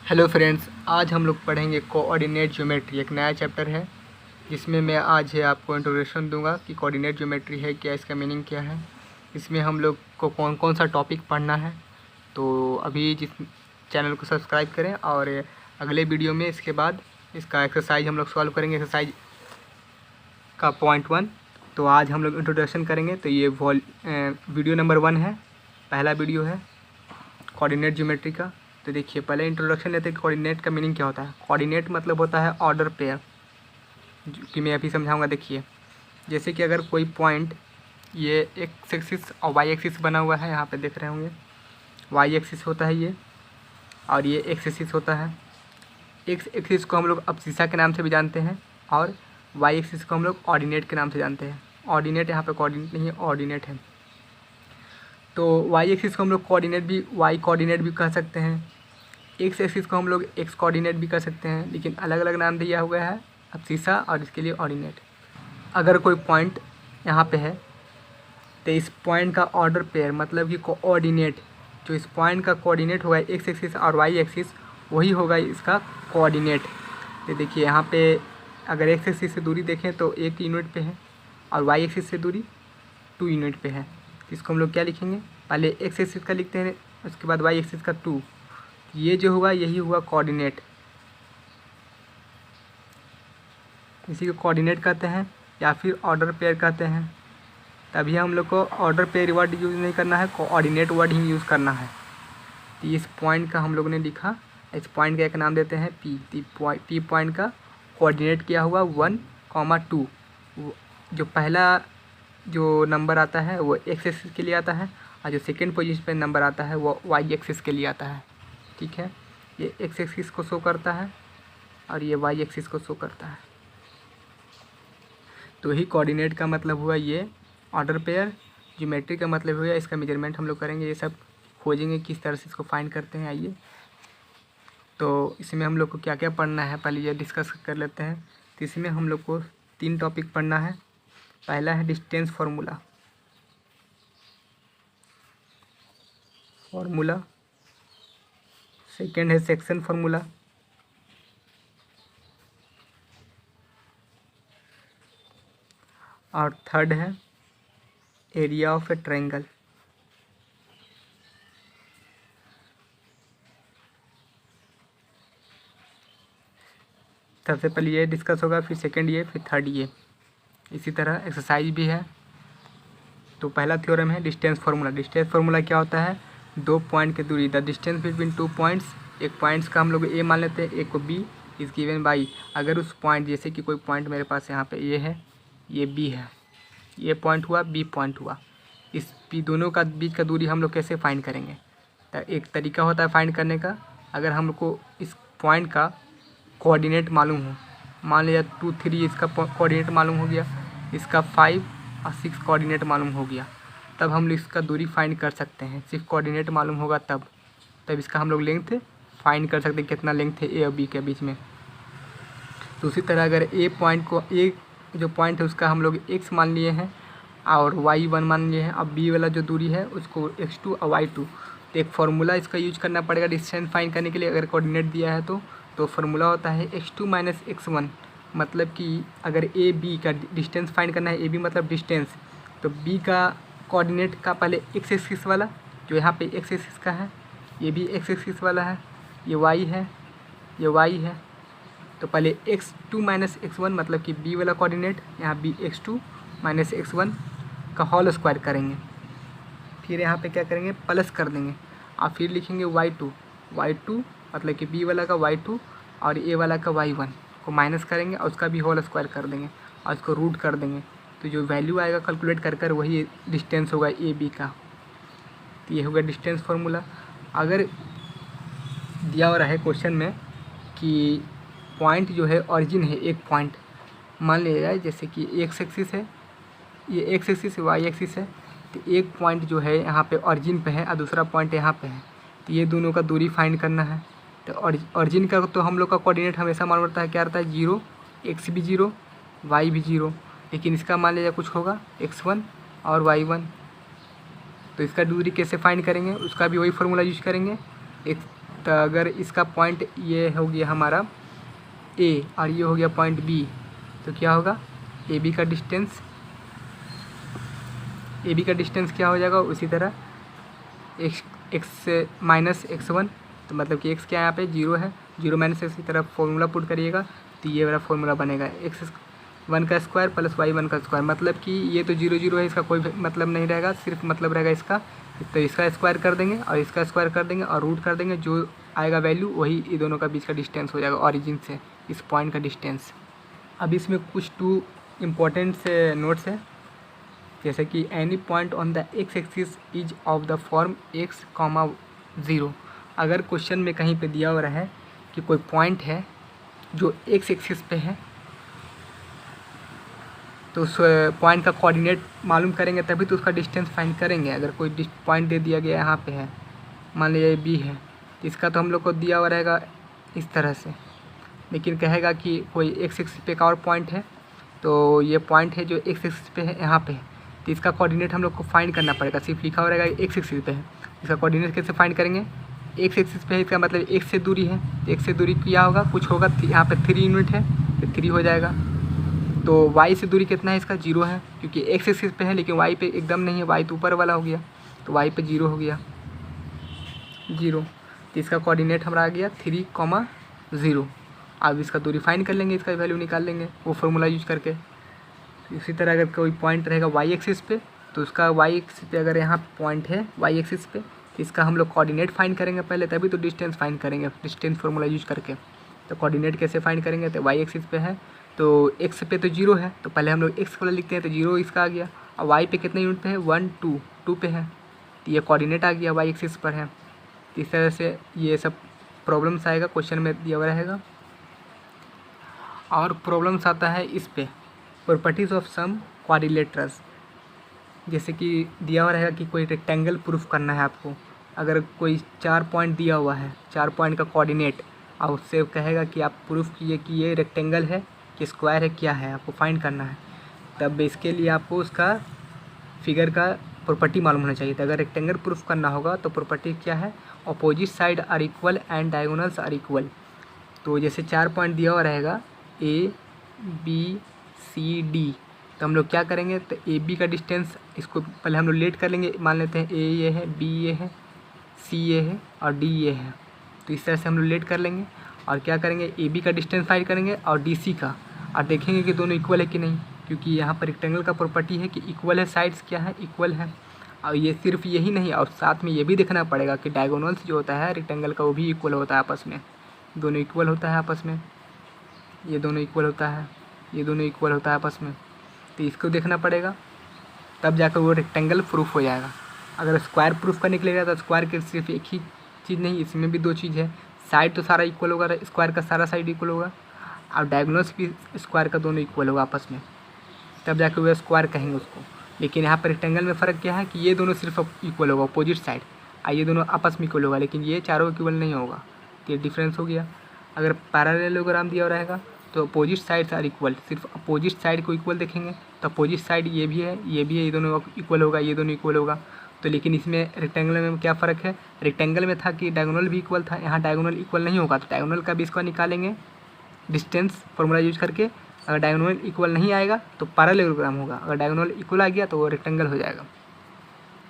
Hello friends, आज हम लोग पढ़ेंगे कोऑर्डिनेट ज्योमेट्री। एक नया चैप्टर है जिसमें मैं आज आपको इंट्रोडक्शन दूंगा कि कोऑर्डिनेट ज्योमेट्री है क्या, इसका मीनिंग क्या है, इसमें हम लोग को कौन कौन सा टॉपिक पढ़ना है। तो अभी जिस चैनल को सब्सक्राइब करें और अगले वीडियो में इसके बाद इसका एक्सरसाइज हम लोग सॉल्व करेंगे, एक्सरसाइज का पॉइंट 1। तो आज हम लोग इंट्रोडक्शन करेंगे। तो ये वीडियो नंबर 1 है, पहला वीडियो है कोऑर्डिनेट ज्योमेट्री का। तो देखिए, पहले इंट्रोडक्शन लेते हैं कि कोऑर्डिनेट का मीनिंग क्या होता है। कोऑर्डिनेट मतलब होता है ऑर्डर पेयर, जो कि मैं अभी समझाऊंगा। देखिए, जैसे कि अगर कोई पॉइंट, ये एक्स एक्सिस और वाई एक्सिस बना हुआ है, यहाँ पे देख रहे होंगे वाई एक्सिस होता है ये, और ये एक्स एक्सिस होता है। एक्स एक्सिस को हम लोग अब्सिसा के नाम से भी जानते हैं और वाई एक्सिस को हम लोग ऑर्डिनेट के नाम से जानते हैं। ऑर्डिनेट यहाँ पे कोऑर्डिनेट नहीं है, ऑर्डिनेट है। तो वाई एक्सिस को हम लोग कोऑर्डिनेट भी, वाई कोऑर्डिनेट भी कह सकते हैं। एक्स एक्सिस को हम लोग एक्स कोऑर्डिनेट भी कर सकते हैं, लेकिन अलग अलग नाम दिया हुआ है, अब्सिसा और इसके लिए ऑर्डिनेट। अगर कोई पॉइंट यहाँ पे है तो इस पॉइंट का ऑर्डर पेयर मतलब कि कोऑर्डिनेट, जो इस पॉइंट का कोऑर्डिनेट होगा एक्स एक्सिस और वाई एक्सिस, वही होगा इसका कोऑर्डिनेट। तो देखिए, यहाँ पे अगर एक्स एक्सिस से दूरी देखें तो 1 यूनिट पे है और वाई एक्सिस से दूरी 2 यूनिट पे है। तो इसको हम लोग क्या लिखेंगे, पहले एक्स एक्सिस का लिखते हैं, उसके बाद वाई एक्सिस का 2। ये जो हुआ यही हुआ कोऑर्डिनेट, इसी को कोऑर्डिनेट कहते हैं या फिर ऑर्डर पेयर कहते हैं। तभी हम लोग को ऑर्डर पेयर वर्ड यूज़ नहीं करना है, कोऑर्डिनेट वर्ड ही यूज़ करना है। तो इस पॉइंट का हम लोगों ने लिखा, इस पॉइंट का एक नाम देते हैं पी। पी पॉइंट का कोऑर्डिनेट किया हुआ 1, 2। जो पहला जो नंबर आता है वो एक्स एक्सिस के लिए आता है और जो सेकेंड पोजीशन पे नंबर आता है वो वाई एक्सिस के लिए आता है। ठीक है, ये एक्स एक्सिस को शो करता है और ये वाई एक्सिस को शो करता है। तो ही कोऑर्डिनेट का मतलब हुआ ये ऑर्डर पेयर। ज्योमेट्री का मतलब हुआ इसका मेजरमेंट हम लोग करेंगे, ये सब खोजेंगे किस तरह से इसको फाइंड करते हैं। आइए, तो इसमें हम लोग को क्या क्या पढ़ना है पहले ये डिस्कस कर लेते हैं। तो इसमें हम लोग को 3 टॉपिक पढ़ना है। पहला है डिस्टेंस फार्मूला, सेकेंड है सेक्शन फार्मूला, और थर्ड है एरिया ऑफ ए ट्रायंगल। सबसे पहले ये डिस्कस होगा, फिर सेकंड ये, फिर थर्ड ये। इसी तरह एक्सरसाइज भी है। तो पहला थ्योरम है डिस्टेंस फार्मूला। डिस्टेंस फार्मूला क्या होता है, 2 पॉइंट की दूरी, द डिस्टेंस बिटवीन 2 पॉइंट्स। एक पॉइंट्स का हम लोग ए मान लेते हैं, एक को बी, इज गिवन बाई। अगर उस पॉइंट, जैसे कि कोई पॉइंट मेरे पास यहाँ पे ए है, ये बी है, ये पॉइंट हुआ, बी पॉइंट हुआ, इस बी दोनों का बीच का दूरी हम लोग कैसे फाइंड करेंगे। तो एक तरीका होता है फाइंड करने का, अगर हम लोग को इस पॉइंट का कोऑर्डिनेट मालूम हो, मान लिया 2, 3 इसका कोऑर्डिनेट मालूम हो गया, इसका 5 और 6 कोऑर्डिनेट मालूम हो गया, तब हम लोग इसका दूरी फाइंड कर सकते हैं। सिर्फ कोऑर्डिनेट मालूम होगा तब इसका हम लोग लेंथ फाइंड कर सकते हैं, कितना लेंथ है ए और बी के बीच में। तो उसी तरह अगर ए पॉइंट को, ए जो पॉइंट है उसका हम लोग x मान लिए हैं और y1 मान लिए हैं, अब b वाला जो दूरी है उसको x2 और y2। तो एक फार्मूला इसका यूज करना पड़ेगा डिस्टेंस फाइंड करने के लिए। अगर कोऑर्डिनेट दिया है तो फार्मूला होता है x2 माइनस x1। मतलब कि अगर ए बी का डिस्टेंस फाइंड करना है, ए बी मतलब डिस्टेंस, तो बी का कोऑर्डिनेट का पहले एक्स एक्सिस वाला, जो यहाँ पे एक्स एक्सिस का है, ये भी एक्स एक्सिस वाला है, ये वाई है, ये वाई है। तो पहले x2 माइनस x1 मतलब कि b वाला कोऑर्डिनेट, यहाँ b x2 माइनस x1 का होल स्क्वायर करेंगे, फिर यहाँ पे क्या करेंगे, प्लस कर देंगे और फिर लिखेंगे y2 मतलब कि b वाला का y2 और a वाला का y1 को माइनस करेंगे और उसका भी होल स्क्वायर कर देंगे और उसको रूट कर देंगे। तो जो वैल्यू आएगा कैलकुलेट कर वही डिस्टेंस होगा ए बी का। तो ये होगा डिस्टेंस फार्मूला। अगर दिया हुआ है क्वेश्चन में कि पॉइंट जो है ऑरिजिन है, एक पॉइंट मान लिया जाए, जैसे कि एक्स एक्सिस है, ये एक्स एक्सिस है, वाई एक्सिस है, तो एक पॉइंट जो है यहाँ पे ऑरिजिन पे है और दूसरा पॉइंट यहाँ पे है, तो ये दोनों का दूरी फाइंड करना है। तो ऑरिजिन का तो हम लोग का कोऑर्डिनेट हमेशा मालूम रहता है, क्या रहता है, 0, एक्स भी 0, वाई भी 0, लेकिन इसका मान लीजिए कुछ होगा x1 और y1। तो इसका दूरी कैसे फाइंड करेंगे, उसका भी वही फार्मूला यूज करेंगे। तो अगर इसका पॉइंट ये हो गया हमारा ए और ये हो गया पॉइंट बी, तो क्या होगा, ए बी का डिस्टेंस क्या हो जाएगा, उसी तरह एक्स माइनस x1, तो मतलब कि x क्या यहाँ पे 0 है, 0 माइनस x की तरफ फॉर्मूला पुट करिएगा तो ये वाला फॉर्मूला बनेगा x1 का स्क्वायर प्लस y1 का स्क्वायर, मतलब कि ये तो 0 0 है, इसका कोई मतलब नहीं रहेगा, सिर्फ मतलब रहेगा इसका, तो इसका स्क्वायर कर देंगे और इसका स्क्वायर कर देंगे और रूट कर देंगे, जो आएगा वैल्यू वही ये दोनों का बीच का डिस्टेंस हो जाएगा, ओरिजिन से इस पॉइंट का डिस्टेंस। अब इसमें कुछ 2 इम्पोर्टेंट से नोट्स है, जैसे कि any point on the x axis is of the form x, 0। अगर क्वेश्चन में कहीं पे दिया हुआ है कि कोई पॉइंट है जो x एक्सिस पे है, तो उस पॉइंट का कोऑर्डिनेट मालूम करेंगे तभी तो उसका डिस्टेंस फाइंड करेंगे। अगर कोई पॉइंट दे दिया गया यहाँ पे है, मान लीजिए बी है, तो इसका तो हम लोग को दिया हुआ रहेगा इस तरह से, लेकिन कहेगा कि कोई x एक्सिस पे का और पॉइंट है, तो ये पॉइंट है जो x एक्सिस पे है यहाँ पे है, तो इसका कोऑर्डिनेट हम लोग को फाइंड करना पड़ेगा, सिर्फ लिखा हुआ रहेगा x एक्सिस पे है, इसका कोऑर्डिनेट कैसे फाइंड करेंगे, x एक्सिस पे है, इसका मतलब x से दूरी है, x से दूरी क्या होगा, कुछ होगा, यहाँ पे 3 यूनिट है तो 3 हो जाएगा। तो y से दूरी कितना है, इसका 0 है, क्योंकि x एक्सिस पे है लेकिन y पे एकदम नहीं है, y तो ऊपर वाला हो गया, तो y पे 0 हो गया, 0, तो इसका कोऑर्डिनेट हमारा आ गया 3, 0। अब इसका दूरी फाइंड कर लेंगे, इसका वैल्यू निकाल लेंगे वो फॉर्मूला यूज करके। इसी तरह अगर कोई पॉइंट रहेगा y एक्सिस पे, तो उसका y एक्सिस पे अगर यहाँ पॉइंट है y एक्सिस पे, तो इसका हम लोग कोऑर्डिनेट फाइंड करेंगे पहले, तभी तो डिस्टेंस फाइंड करेंगे डिस्टेंस फार्मूला यूज करके। तो कोऑर्डिनेट कैसे फाइंड करेंगे, तो y एक्सिस पे है तो x पे तो 0 है, तो पहले हम लोग x वाला लिखते हैं, तो 0 इसका आ गया, और y पे कितने यूनिट पे है, 1, 2 पे है, तो ये कोऑर्डिनेट आ गया y एक्सिस पर है। तो इस तरह से ये सब प्रॉब्लम्स आएगा, क्वेश्चन में दिया हुआ रहेगा। और प्रॉब्लम्स आता है इस पे, प्रॉपर्टीज़ ऑफ सम क्वाड्रिलेटरल्स, जैसे कि दिया हुआ रहेगा कि कोई रेक्टेंगल प्रूफ करना है आपको, अगर कोई 4 पॉइंट दिया हुआ है, 4 पॉइंट का कोऑर्डिनेट, और उससे कहेगा कि आप प्रूफ कीजिए कि ये रेक्टेंगल है कि स्क्वायर है, क्या है, आपको फाइंड करना है, तब इसके लिए आपको उसका फिगर का प्रॉपर्टी मालूम होना चाहिए। तो अगर रेक्टेंगल प्रूफ करना होगा तो प्रॉपर्टी क्या है, opposite side are equal and diagonals are equal. तो जैसे 4 पॉइंट दिया हुआ रहेगा A, B, C, D, तो हम लोग क्या करेंगे, तो ए बी का डिस्टेंस, इसको पहले हम लोग लेट कर लेंगे, मान लेते हैं ए ये है, बी ये है, सी ये है और डी ये है, तो इस तरह से हम लोग लेट कर लेंगे और क्या करेंगे, ए बी का डिस्टेंस फाइंड करेंगे और डी सी का, और देखेंगे कि दोनों इक्वल है कि नहीं, क्योंकि यहाँ पर रेक्टेंगल का प्रॉपर्टी है कि इक्वल है, साइड्स क्या है, इक्वल है। और ये सिर्फ यही नहीं, और साथ में ये भी देखना पड़ेगा कि डायगोनल्स जो होता है रेक्टेंगल का वो भी इक्वल होता है आपस में, दोनों इक्वल होता है आपस में, ये दोनों इक्वल होता है, ये दोनों इक्वल होता है आपस में, तो इसको देखना पड़ेगा, तब जाकर वो रेक्टेंगल प्रूफ हो जाएगा। अगर स्क्वायर प्रूफ करने के लिए तो स्क्वायर के सिर्फ एक ही चीज़ नहीं, इसमें भी 2 चीज़ है, साइड तो सारा इक्वल होगा, स्क्वायर का सारा साइड इक्वल होगा, और डायगोनल्स भी स्क्वायर का दोनों इक्वल होगा आपस में, तब जाकर वो स्क्वायर कहेंगे उसको। लेकिन यहाँ पर रेक्टेंगल में फ़र्क क्या है कि ये दोनों सिर्फ इक्वल होगा अपोजिट साइड, और ये दोनों आपस में इक्वल होगा, लेकिन ये चारों इक्वल नहीं होगा, तो ये डिफरेंस हो गया। अगर पैरेललोग्राम दिया रहेगा तो अपोजिट साइड्स आर इक्वल, सिर्फ अपोजिट साइड को इक्वल देखेंगे, तो अपोजिट साइड ये भी है, ये भी है, ये दोनों इक्वल होगा, ये दोनों इक्वल होगा। तो लेकिन इसमें रेक्टेंगल में क्या फ़र्क है, रेक्टेंगल में था कि डायगोनल भी इक्वल था, यहाँ डायगोनल इक्वल नहीं होगा, तो डायगोनल का भी इसको निकालेंगे डिस्टेंस फॉर्मूला यूज करके। अगर डायगोनल इक्वल नहीं आएगा तो पैरेललोग्राम होगा, अगर डायगोनल इक्वल आ गया तो वो रेक्टेंगल हो जाएगा।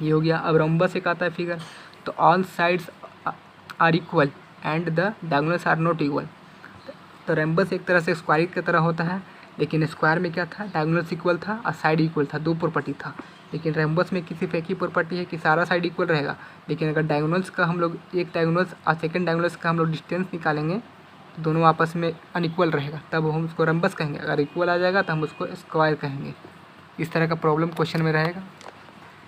ये हो गया। अब रोम्बस एक आता है फिगर, तो all sides are equal and the diagonals are not equal. तो रोम्बस एक तरह से स्क्वायर की तरह होता है, लेकिन स्क्वायर में क्या था, डायगोनल्स इक्वल था और साइड इक्वल था, 2 प्रॉपर्टी था। लेकिन रोम्बस में सिर्फ एक ही प्रॉपर्टी है कि सारा साइड इक्वल रहेगा, लेकिन अगर डायगोनल्स का हम लोग एक डायगोनल्स और सेकंड डायगोनल्स का हम लोग डिस्टेंस निकालेंगे तो दोनों आपस में अनइक्वल रहेगा, तब हम उसको रोम्बस कहेंगे। अगर इक्वल आ जाएगा तो हम उसको स्क्वायर कहेंगे। इस तरह का प्रॉब्लम क्वेश्चन में रहेगा।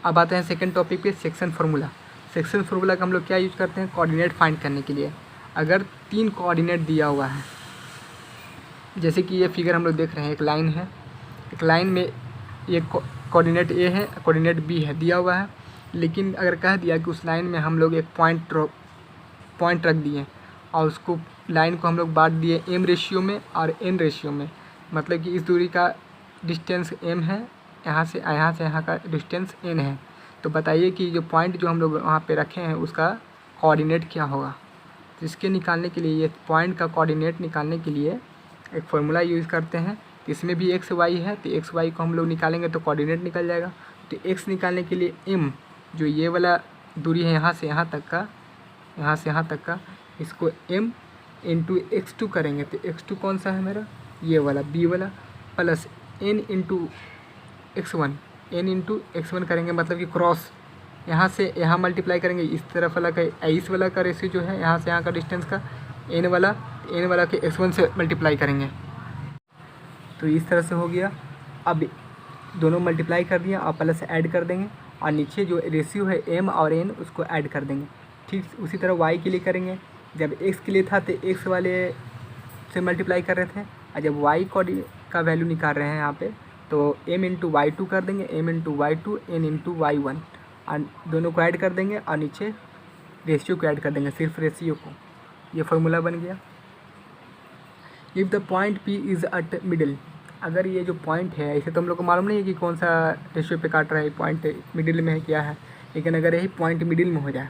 अब आते हैं सेकंड टॉपिक पे, सेक्शन फार्मूला। सेक्शन फार्मूला का हम लोग क्या यूज करते हैं, कोऑर्डिनेट फाइंड करने के लिए। अगर 3 कोऑर्डिनेट दिया हुआ है, जैसे कि ये फिगर हम लोग देख रहे हैं, एक लाइन है, एक लाइन में ये कोऑर्डिनेट ए है, कोऑर्डिनेट बी है दिया हुआ है, लेकिन अगर कह दिया कि उस लाइन में हम लोग एक पॉइंट रख दिए और उसको लाइन को हम लोग बांट दिए m रेशियो में और n रेशियो में, मतलब कि इस दूरी का डिस्टेंस m है, यहाँ से यहाँ का डिस्टेंस n है, तो बताइए कि जो पॉइंट जो हम लोग वहाँ पे रखे हैं उसका कोऑर्डिनेट क्या होगा। तो इसके निकालने के लिए, ये पॉइंट का कोऑर्डिनेट निकालने के लिए एक फार्मूला यूज़ करते हैं। तो इसमें भी एक्स वाई है, तो एक्स वाई को हम लोग निकालेंगे तो कोऑर्डिनेट निकल जाएगा। तो एक्स निकालने के लिए एम, जो ये वाला दूरी है यहाँ से यहाँ तक का, यहाँ से यहाँ तक का, इसको m इंटू x2 करेंगे। तो x2 कौन सा है मेरा, ये वाला b वाला, plus n into x1, n into x1 करेंगे, मतलब कि क्रॉस यहाँ से यहाँ मल्टीप्लाई करेंगे, इस तरफ वाला का इस वाला का रेशियो जो है यहाँ से यहाँ का डिस्टेंस का n वाला के x1 से मल्टीप्लाई करेंगे। तो इस तरह से हो गया। अब दोनों मल्टीप्लाई कर दिया और प्लस ऐड कर देंगे, और नीचे जो रेशियो है m और n उसको ऐड कर देंगे। ठीक उसी तरह y के लिए करेंगे। जब x के लिए था तो x वाले से मल्टीप्लाई कर रहे थे, और जब y का वैल्यू निकाल रहे हैं यहाँ पे, तो m इंटू y2 कर देंगे, m into y2 n into y1, और दोनों को ऐड कर देंगे और नीचे रेशियो को ऐड कर देंगे, सिर्फ रेशियो को। ये फार्मूला बन गया। If the point P is at middle, अगर ये जो पॉइंट है, इसे तो हम लोग को मालूम नहीं है कि कौन सा रेशियो पे काट रहा है, पॉइंट मिडिल में है क्या है, लेकिन अगर यही पॉइंट मिडिल में हो जाए,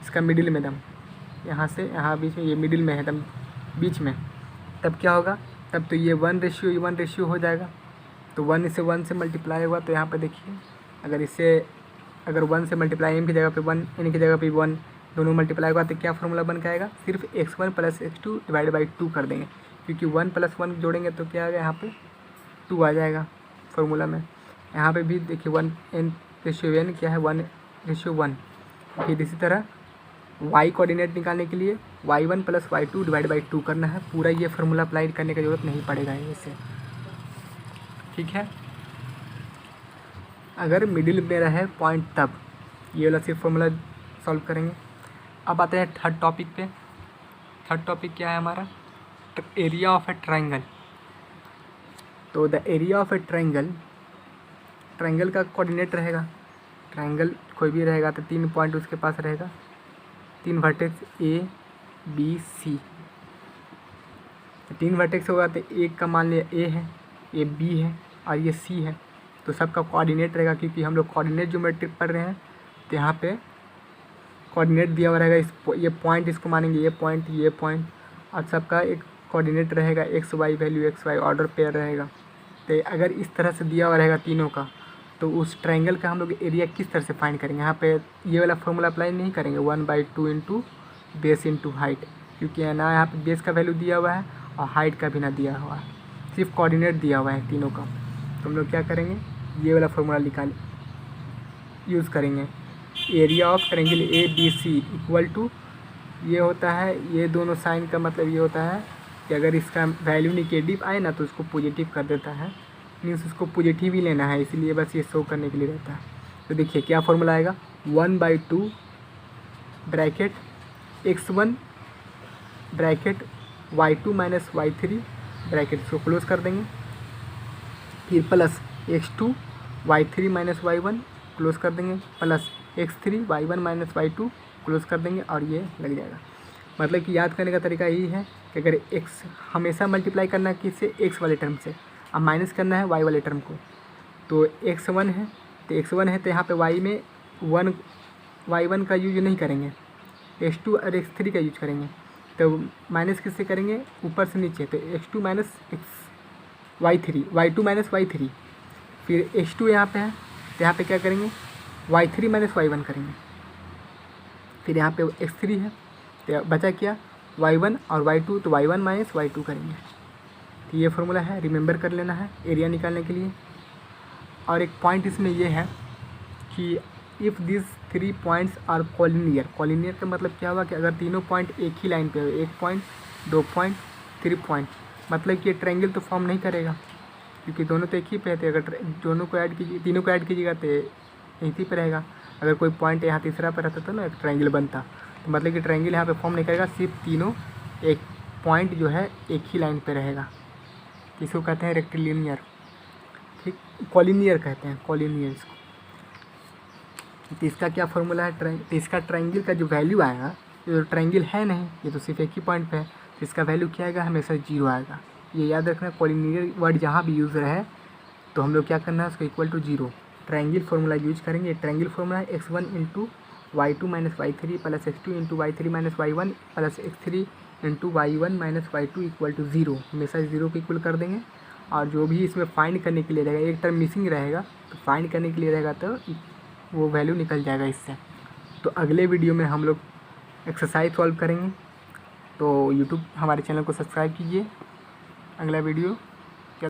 इसका मिडिल में दम यहाँ से यहाँ बीच में, ये मिडिल में है दम बीच में, तब क्या होगा, तब तो ये 1:1 रेशियो हो जाएगा। तो 1:1 से मल्टीप्लाई होगा। तो यहाँ पर देखिए, अगर 1 से मल्टीप्लाई m की जगह पे 1, n की जगह पे 1, दोनों मल्टीप्लाई होगा, तो क्या फार्मूला बन के आएगा, सिर्फ x1 plus x2 divide by 2 कर देंगे, क्योंकि 1 + 1 जोड़ेंगे तो क्या आ गया, यहाँ पे 2 आ जाएगा फार्मूला में। यहाँ पे भी देखिए 1:n क्या है, 1:1। फिर इसी तरह y कोऑर्डिनेट निकालने के लिए y1 + y2 डिवाइड बाई 2 करना है। पूरा ये फार्मूला अप्लाई करने की ज़रूरत नहीं पड़ेगा इससे, ठीक है। अगर मिडिल में रहे पॉइंट तब ये वाला सिर्फ फार्मूला सॉल्व करेंगे। अब आते हैं थर्ड टॉपिक पे। थर्ड टॉपिक क्या है हमारा, एरिया ऑफ ए ट्रायंगल। तो the area of A triangle का कोऑर्डिनेट रहेगा, ट्रायंगल कोई भी रहेगा तो 3 पॉइंट उसके पास रहेगा, 3 vertex A B C। 3 vertex होगा तो एक का मान लिया A है, ये B है और ये C है, तो सबका कोऑर्डिनेट रहेगा। क्योंकि हम लोग कोऑर्डिनेट ज्योमेट्री पढ़ रहे हैं, तो यहाँ पे कोऑर्डिनेट दिया हुआ रहेगा। ये पॉइंट इसको मानेंगे, ये पॉइंट, और सबका एक कोऑर्डिनेट रहेगा, x y value, x y order pair रहेगा। तो अगर इस तरह से दिया हुआ रहेगा तीनों का, तो उस ट्रायंगल का हम लोग एरिया किस तरह से फाइंड करेंगे। यहाँ पे ये वाला फार्मूला अप्लाई नहीं करेंगे, 1/2 इंटू बेस इंटू हाइट, क्योंकि ना यहाँ पे बेस का वैल्यू दिया हुआ है और हाइट का भी ना दिया हुआ है, सिर्फ कोऑर्डिनेट दिया हुआ है तीनों का। तो हम लोग क्या करेंगे, ये वाला फार्मूला यूज़ करेंगे। Area of triangle ABC equal to, ये होता है, ये दोनों साइन का मतलब ये होता है कि अगर इसका वैल्यू निगेटिव आए ना तो उसको पॉजिटिव कर देता है, मीन्स उसको पॉजिटिव ही लेना है, इसलिए बस ये शो करने के लिए रहता है। तो देखिए क्या फार्मूला आएगा, 1/2 bracket x1 bracket y2 minus y3 bracket, इसको क्लोज कर देंगे, फिर plus x2 y3 minus y1 close कर देंगे, plus x3 y1 minus y2 close कर देंगे, और ये लग जाएगा। मतलब कि याद करने का तरीका यही है कि अगर x हमेशा मल्टीप्लाई करना है किससे, x वाले टर्म से, अब माइनस करना है y वाले टर्म को। तो x1 है तो यहाँ पे y में y1 का यूज नहीं करेंगे, x2 और x3 का यूज करेंगे। तो माइनस किससे करेंगे, ऊपर से नीचे, तो x2 minus y2 minus y3, फिर x2 यहाँ पे है तो यहाँ पे क्या करेंगे, y3 माइनस y1 करेंगे, फिर यहाँ पे x3 है तो बचा क्या, y1 और y2, तो y1 माइनस y2 करेंगे। तो ये फार्मूला है, रिमेंबर कर लेना है एरिया निकालने के लिए। और एक पॉइंट इसमें ये है कि if this 3 points are collinear का मतलब क्या हुआ कि अगर तीनों पॉइंट एक ही लाइन पे हो, 1 पॉइंट 2 पॉइंट 3 पॉइंट, मतलब कि ये ट्रायंगल तो फॉर्म नहीं करेगा, क्योंकि दोनों तो एक ही पे रहते। अगर दोनों को ऐड कीजिए, तीनों को ऐड कीजिएगा तो एक ही पे रहेगा। अगर कोई पॉइंट यहाँ तीसरा पे रहता तो ना एक ट्रायंगल बनता, तो मतलब कि ट्रायंगल यहाँ पे फॉर्म नहीं करेगा, सिर्फ तीनों एक पॉइंट जो है एक ही लाइन पे रहेगा। इसको कहते हैं रेक्टिलिनियर, ठीक, कॉलिनियर कहते हैं, कॉलिनियर इसको। तो इसका क्या फार्मूला है, तो इसका ट्रायंगल का जो वैल्यू आएगा, ये तो ट्रायंगल है नहीं, ये तो सिर्फ एक ही पॉइंट पे है, तो इसका वैल्यू क्या आएगा, हमेशा 0 आएगा। ये याद रखना, कॉलिनियर वर्ड जहाँ भी यूज़ रहे तो हम लोग क्या करना है, उसको equal to 0 triangle formula use करेंगे। ट्रायंगल फार्मूला है x1 into y2 minus y3 plus x2 into y3 minus y1 plus x3 into y1 minus y2 equal to 0। हमेशा 0 को इक्वल कर देंगे। और जो भी इसमें फाइंड करने के लिए रहेगा, एक टर्म मिसिंग रहेगा तो फाइंड करने के लिए रहेगा तो वो वैल्यू निकल जाएगा इससे। तो अगले वीडियो में हम लोग एक्सरसाइज सॉल्व करेंगे। तो यूट्यूब हमारे चैनल को सब्सक्राइब कीजिए। अगला वीडियो